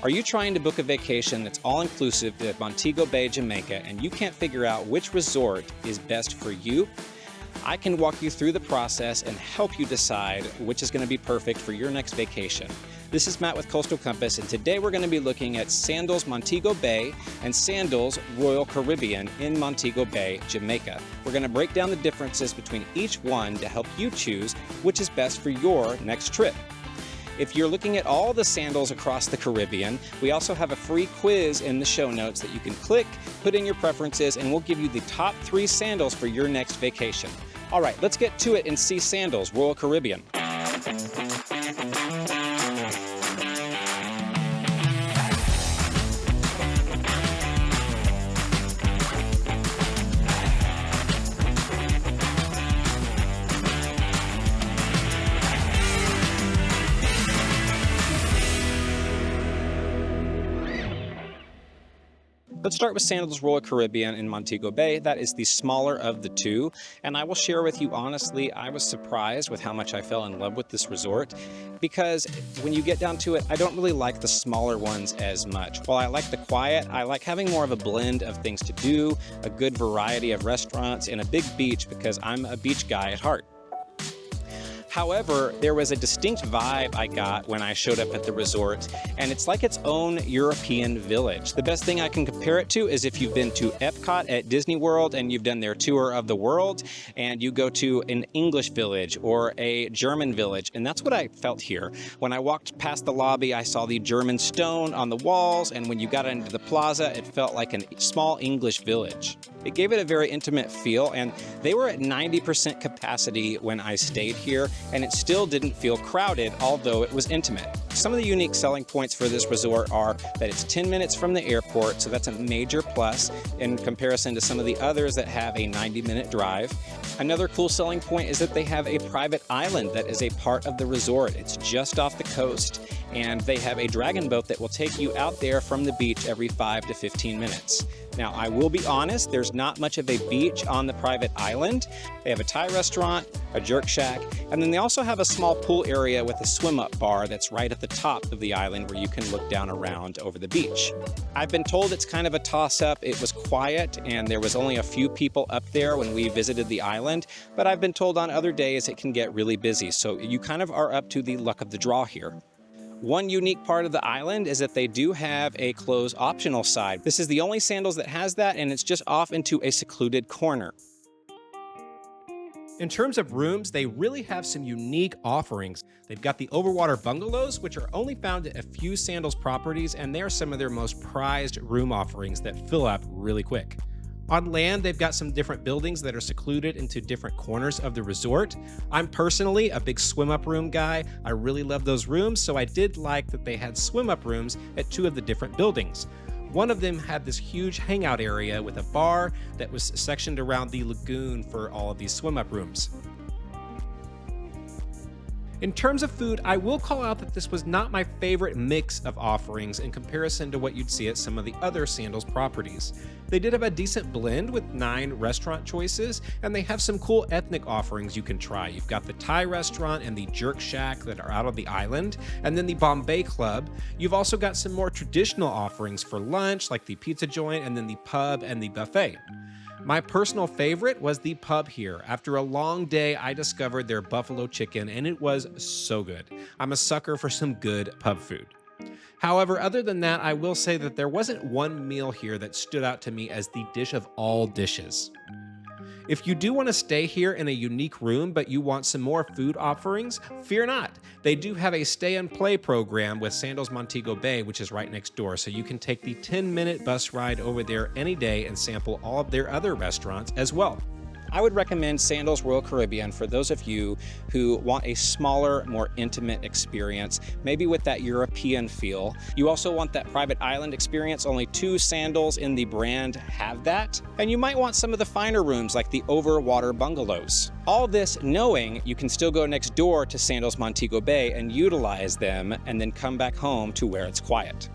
Are you trying to book a vacation that's all-inclusive to Montego Bay, Jamaica, and you can't figure out which resort is best for you? I can walk you through the process and help you decide which is going to be perfect for your next vacation. This is Matt with Coastal Compass, and today we're going to be looking at Sandals Montego Bay and Sandals Royal Caribbean in Montego Bay, Jamaica. We're going to break down the differences between each one to help you choose which is best for your next trip. If you're looking at all the sandals across the Caribbean, we also have a free quiz in the show notes that you can click, put in your preferences, and we'll give you the top 3 sandals for your next vacation. All right, let's get to it and see Sandals Royal Caribbean. Let's start with Sandals Royal Caribbean in Montego Bay. That is the smaller of the two, and I will share with you honestly, I was surprised with how much I fell in love with this resort, because when you get down to it, I don't really like the smaller ones as much. While I like the quiet, I like having more of a blend of things to do, a good variety of restaurants, and a big beach because I'm a beach guy at heart. However, there was a distinct vibe I got when I showed up at the resort, and it's like its own European village. The best thing I can compare it to is if you've been to Epcot at Disney World and you've done their tour of the world, and you go to an English village or a German village, and that's what I felt here. When I walked past the lobby, I saw the German stone on the walls, and when you got into the plaza, it felt like a small English village. It gave it a very intimate feel, and they were at 90% capacity when I stayed here, and it still didn't feel crowded, although it was intimate. Some of the unique selling points for this resort are that it's 10 minutes from the airport, so that's a major plus in comparison to some of the others that have a 90-minute drive. Another cool selling point is that they have a private island that is a part of the resort. It's just off the coast, and they have a dragon boat that will take you out there from the beach every 5 to 15 minutes. Now, I will be honest, there's not much of a beach on the private island. They have a Thai restaurant, a jerk shack, and then they also have a small pool area with a swim-up bar that's right at the top of the island where you can look down around over the beach. I've been told it's kind of a toss-up. It was quiet, and there was only a few people up there when we visited the island, but I've been told on other days it can get really busy, so you kind of are up to the luck of the draw here. One unique part of the island is that they do have a close optional side. This is the only Sandals that has that, and it's just off into a secluded corner. In terms of rooms, they really have some unique offerings. They've got the overwater bungalows, which are only found at a few Sandals properties, and they're some of their most prized room offerings that fill up really quick. On land, they've got some different buildings that are secluded into different corners of the resort. I'm personally a big swim-up room guy. I really love those rooms, so I did like that they had swim-up rooms at 2 of the different buildings. One of them had this huge hangout area with a bar that was sectioned around the lagoon for all of these swim-up rooms. In terms of food, I will call out that this was not my favorite mix of offerings in comparison to what you'd see at some of the other Sandals properties. They did have a decent blend with 9 restaurant choices, and they have some cool ethnic offerings you can try. You've got the Thai restaurant and the jerk shack that are out on the island, and then the Bombay Club. You've also got some more traditional offerings for lunch, like the pizza joint, and then the pub and the buffet. My personal favorite was the pub here. After a long day, I discovered their buffalo chicken, and it was so good. I'm a sucker for some good pub food. However, other than that, I will say that there wasn't one meal here that stood out to me as the dish of all dishes. If you do want to stay here in a unique room, but you want some more food offerings, fear not. They do have a stay and play program with Sandals Montego Bay, which is right next door, so you can take the 10-minute bus ride over there any day and sample all of their other restaurants as well. I would recommend Sandals Royal Caribbean for those of you who want a smaller, more intimate experience, maybe with that European feel. You also want that private island experience. Only 2 Sandals in the brand have that. And you might want some of the finer rooms like the overwater bungalows. All this knowing you can still go next door to Sandals Montego Bay and utilize them and then come back home to where it's quiet.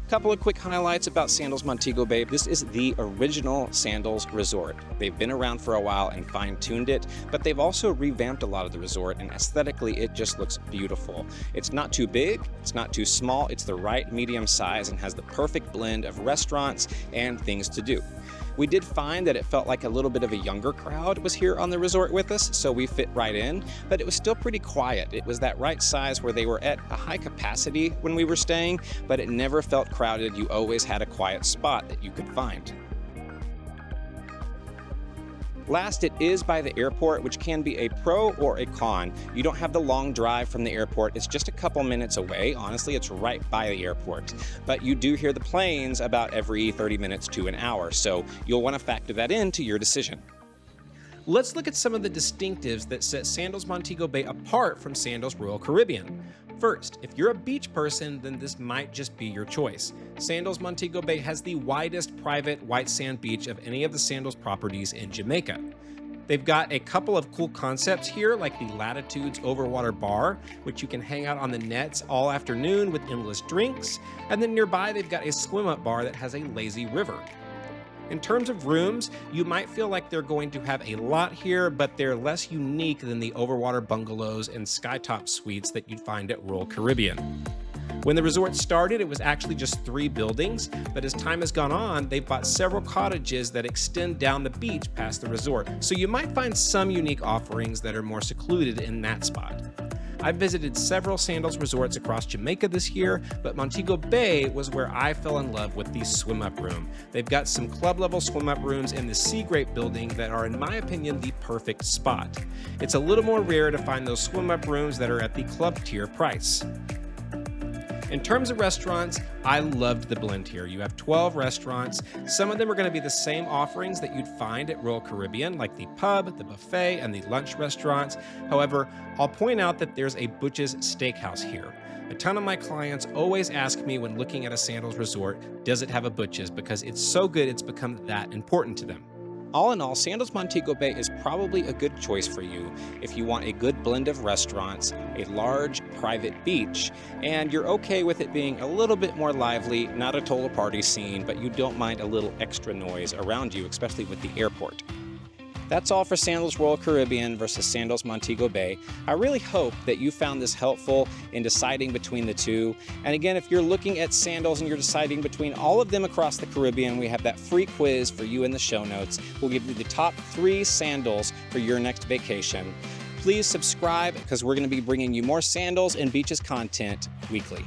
Couple of quick highlights about Sandals Montego Bay. This is the original Sandals resort. They've been around for a while and fine-tuned it, but they've also revamped a lot of the resort, and aesthetically it just looks beautiful. It's not too big, it's not too small, it's the right medium size and has the perfect blend of restaurants and things to do. We did find that it felt like a little bit of a younger crowd was here on the resort with us, so we fit right in, but it was still pretty quiet. It was that right size where they were at a high capacity when we were staying, but it never felt crowded. You always had a quiet spot that you could find. Last, it is by the airport, which can be a pro or a con. You don't have the long drive from the airport. It's just a couple minutes away. Honestly, it's right by the airport. But you do hear the planes about every 30 minutes to an hour, so you'll want to factor that into your decision. Let's look at some of the distinctives that set Sandals Montego Bay apart from Sandals Royal Caribbean. First, if you're a beach person, then this might just be your choice. Sandals Montego Bay has the widest private white sand beach of any of the Sandals properties in Jamaica. They've got a couple of cool concepts here, like the Latitudes Overwater Bar, which you can hang out on the nets all afternoon with endless drinks, and then nearby they've got a swim-up bar that has a lazy river. In terms of rooms, you might feel like they're going to have a lot here, but they're less unique than the overwater bungalows and skytop suites that you'd find at Royal Caribbean. When the resort started, it was actually just 3 buildings, but as time has gone on, they've bought several cottages that extend down the beach past the resort, so you might find some unique offerings that are more secluded in that spot. I've visited several Sandals resorts across Jamaica this year, but Montego Bay was where I fell in love with the swim-up room. They've got some club-level swim-up rooms in the Sea Grape building that are, in my opinion, the perfect spot. It's a little more rare to find those swim-up rooms that are at the club tier price. In terms of restaurants, I loved the blend here. You have 12 restaurants. Some of them are going to be the same offerings that you'd find at Royal Caribbean, like the pub, the buffet, and the lunch restaurants. However, I'll point out that there's a Butch's Steakhouse here. A ton of my clients always ask me when looking at a Sandals resort, does it have a Butch's? Because it's so good, it's become that important to them. All in all, Sandals Montego Bay is probably a good choice for you if you want a good blend of restaurants, a large private beach, and you're okay with it being a little bit more lively, not a total party scene, but you don't mind a little extra noise around you, especially with the airport. That's all for Sandals Royal Caribbean versus Sandals Montego Bay. I really hope that you found this helpful in deciding between the two. And again, if you're looking at Sandals and you're deciding between all of them across the Caribbean, we have that free quiz for you in the show notes. We'll give you the top 3 Sandals for your next vacation. Please subscribe because we're going to be bringing you more Sandals and Beaches content weekly.